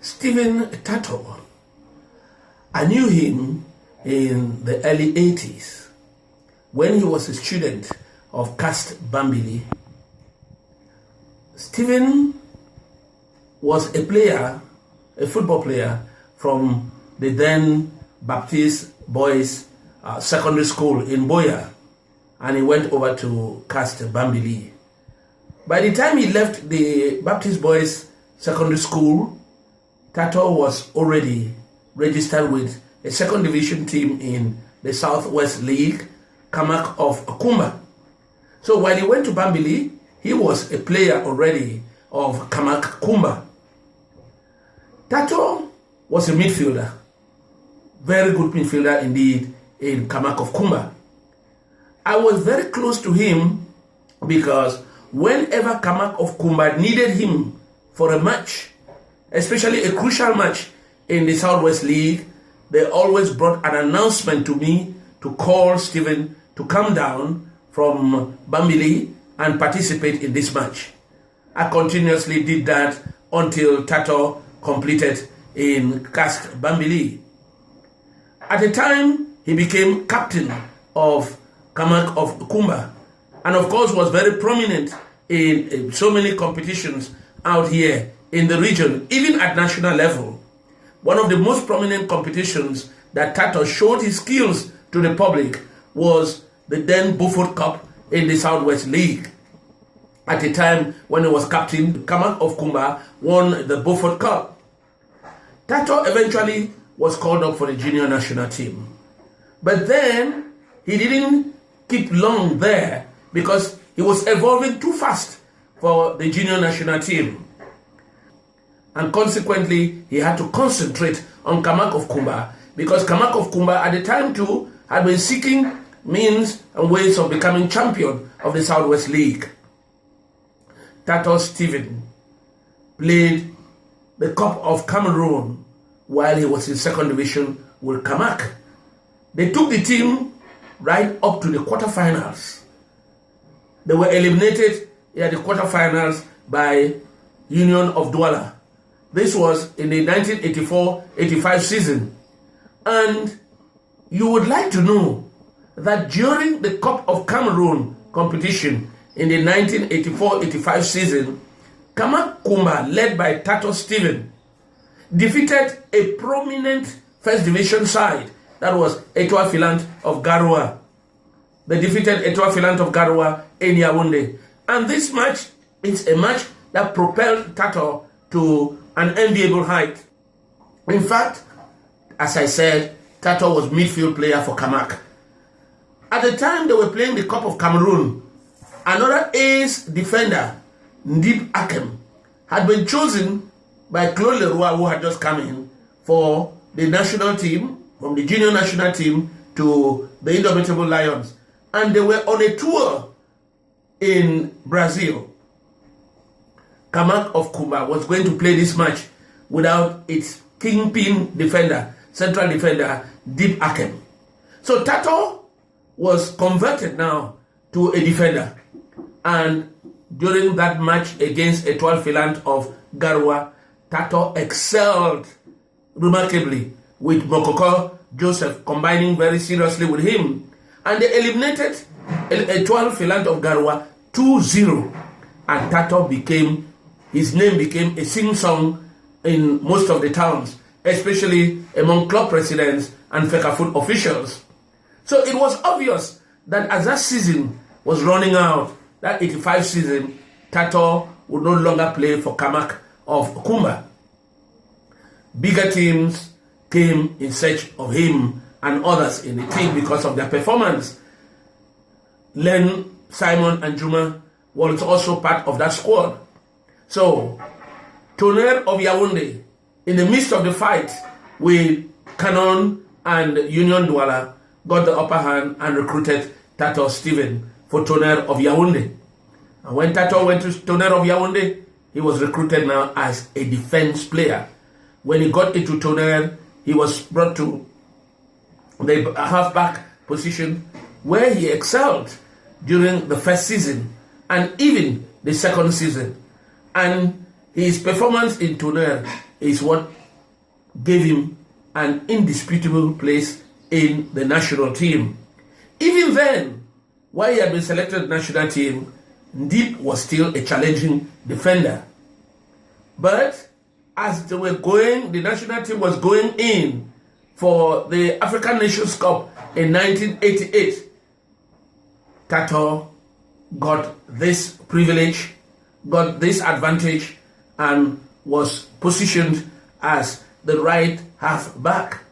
Stephen Tataw. I knew him in the early 80s when he was a student of Cast Bambili. Stephen was a player, a football player from the then Baptist Boys Secondary School in Boya, and he went over to Cast Bambili. By the time he left the Baptist Boys Secondary School, Tataw was already registered with a second division team in the Southwest League, Kamak of Kumba. So while he went to Bambili, he was a player already of Kamak Kumba. Tataw was a midfielder, very good midfielder indeed in Kamak of Kumba. I was very close to him because whenever Kamak of Kumba needed him for a match, especially a crucial match in the Southwest League, they always brought an announcement to me to call Stephen to come down from Bambili and participate in this match. I continuously did that until Tataw completed in Cast Bambili. At the time, he became captain of Kamak of Kumba, and of course was very prominent in so many competitions out here in the region, even at national level. One of the most prominent competitions that Tataw showed his skills to the public was the then Beaufort Cup in the Southwest League. At the time when he was captain, Kamak of Kumba won the Beaufort Cup. Tataw eventually was called up for the junior national team. But then he didn't keep long there because he was evolving too fast for the junior national team. And consequently, he had to concentrate on Kamak of Kumba because Kamak of Kumba at the time too had been seeking means and ways of becoming champion of the Southwest League. Tataw Stephen played the Cup of Cameroon while he was in second division with Kamak. They took the team right up to the quarterfinals. They were eliminated at the quarterfinals by Union of Douala. This was in the 1984-85 season. And you would like to know that during the Cup of Cameroon competition in the 1984-85 season, Kamak Kumba, led by Tataw Stephen, defeated a prominent first division side, that was Etoile Filante of Garoua. They defeated Etoile Filante of Garoua in Yaoundé. And this match is a match that propelled Tataw to an enviable height. In fact, as I said, Tataw was midfield player for Kamak. At the time they were playing the Cup of Cameroon, another ace defender, Ndip Akem, had been chosen by Claude Leroy, who had just come in for the national team, from the junior national team to the Indomitable Lions. And they were on a tour in Brazil. Kamak of Kumba was going to play this match without its kingpin defender, central defender, Ndip Akem. So Tataw was converted now to a defender. And during that match against Etoile Filante of Garoua, Tataw excelled remarkably with Mokoko Joseph combining very seriously with him. And they eliminated Etoile Filante of Garoua 2-0. And Tataw his name became a sing-song in most of the towns, especially among club presidents and Fecafoot officials. So it was obvious that as that season was running out, that 85 season, Tataw would no longer play for Kamak of Kumba. Bigger teams came in search of him and others in the team because of their performance. Len, Simon and Juma was also part of that squad. So, Tonnerre of Yaoundé, in the midst of the fight with Canon and Union Douala, got the upper hand and recruited Tataw Stephen for Tonnerre of Yaoundé. And when Tataw went to Tonnerre of Yaoundé, he was recruited now as a defense player. When he got into Tonnerre, he was brought to the halfback position where he excelled during the first season and even the second season. And his performance in Tonnerre is what gave him an indisputable place in the national team. Even then, while he had been selected to the national team, Ndip was still a challenging defender. But as they were going, the national team was going in for the African Nations Cup in 1988, Tataw got this privilege, got this advantage, and was positioned as the right half-back.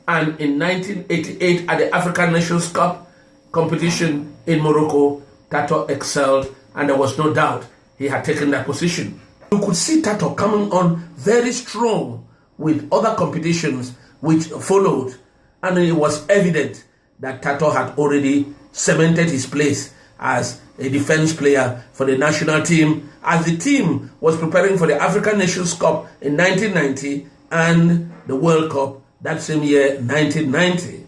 And in 1988, at the African Nations Cup competition in Morocco, Tataw excelled, and there was no doubt he had taken that position. You could see Tataw coming on very strong with other competitions which followed, and it was evident that Tataw had already cemented his place as a defense player for the national team, as the team was preparing for the African Nations Cup in 1990 and the World Cup that same year, 1990.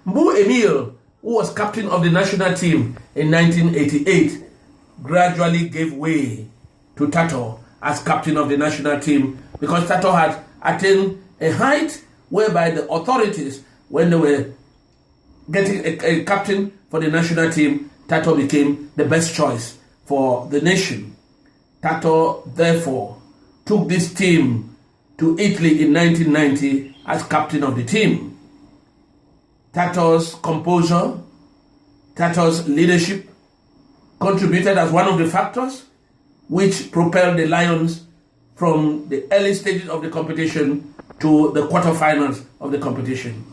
Mbu Emile, who was captain of the national team in 1988, gradually gave way to Tataw as captain of the national team, because Tataw had attained a height whereby the authorities, when they were getting a captain for the national team, Tataw became the best choice for the nation. Tataw, therefore, took this team to Italy in 1990 as captain of the team. Tataw's composure, Tataw's leadership contributed as one of the factors which propelled the Lions from the early stages of the competition to the quarterfinals of the competition.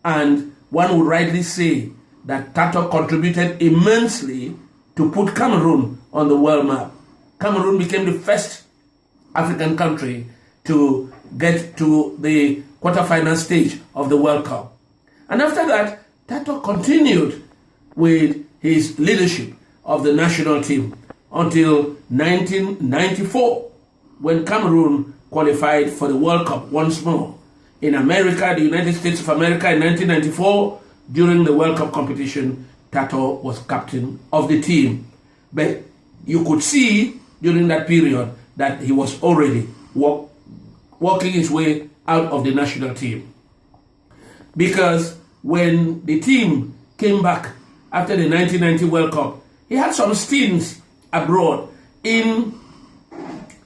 And one would rightly say that Tataw contributed immensely to put Cameroon on the world map. Cameroon became the first African country to get to the quarterfinal stage of the World Cup. And after that, Tataw continued with his leadership of the national team until 1994, when Cameroon qualified for the World Cup once more. In America, the United States of America, in 1994, during the World Cup competition, Tataw was captain of the team. But you could see during that period that he was already working his way out of the national team. Because when the team came back after the 1990 World Cup, he had some stints abroad in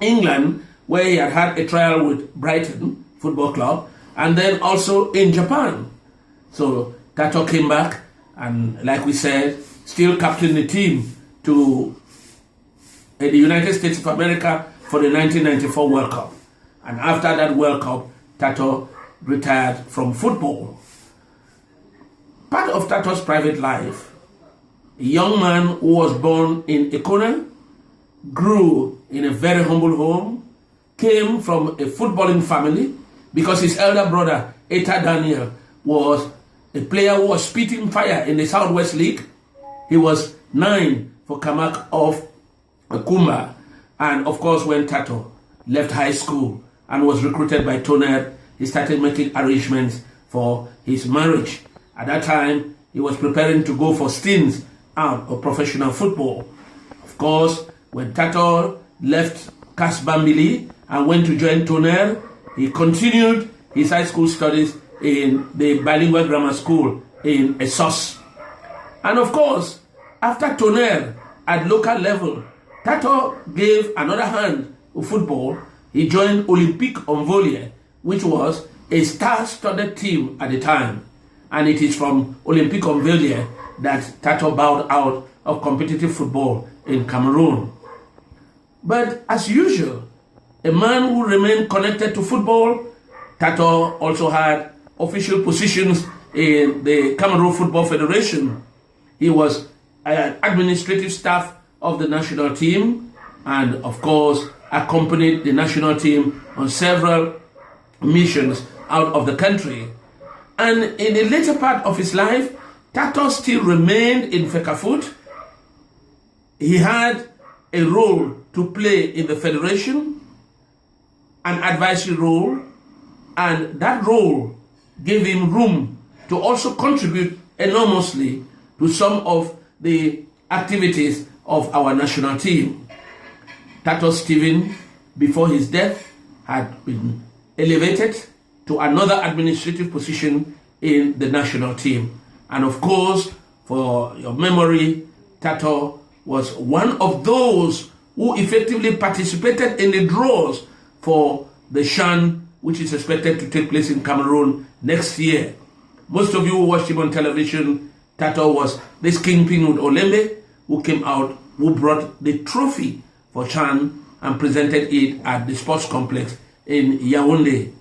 England, where he had a trial with Brighton Football Club, and then also in Japan. So Tataw came back and, like we said, still captained the team to the United States of America for the 1994 World Cup. And after that World Cup, Tataw retired from football. Part of Tataw's private life, a young man who was born in Ekona, grew in a very humble home, came from a footballing family because his elder brother, Eta Daniel, was a player who was spitting fire in the Southwest League. He was 9 for Kamak of Kumba. And of course, when Tataw left high school and was recruited by Tonnerre, he started making arrangements for his marriage. At that time, he was preparing to go for stints out of professional football. Of course, when Tataw left Kasbambili and went to join Tonnerre, he continued his high school studies in the bilingual grammar school in Essos. And of course, after Tonnerre at local level, Tataw gave another hand to football. He joined Olympique Envolier, which was a star-studded team at the time. And it is from Olympique Envolier that Tataw bowed out of competitive football in Cameroon. But as usual, a man who remained connected to football, Tataw also had official positions in the Cameroon Football Federation. He was an administrative staff of the national team and, of course, accompanied the national team on several missions out of the country. And in the later part of his life, Tataw still remained in Fecafoot. He had a role to play in the federation, an advisory role, and that role gave him room to also contribute enormously to some of the activities of our national team. Tataw Stephen, before his death, had been elevated to another administrative position in the national team. And of course, for your memory, Tataw was one of those who effectively participated in the draws for the CHAN, which is expected to take place in Cameroon next year. Most of you who watched him on television, Tataw was this kingpin with Olembe, who came out, who brought the trophy for CHAN and presented it at the sports complex in Yaoundé.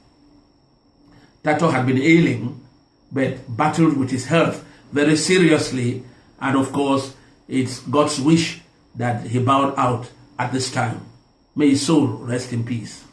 Tataw had been ailing, but battled with his health very seriously, and of course, it's God's wish that he bowed out at this time. May his soul rest in peace.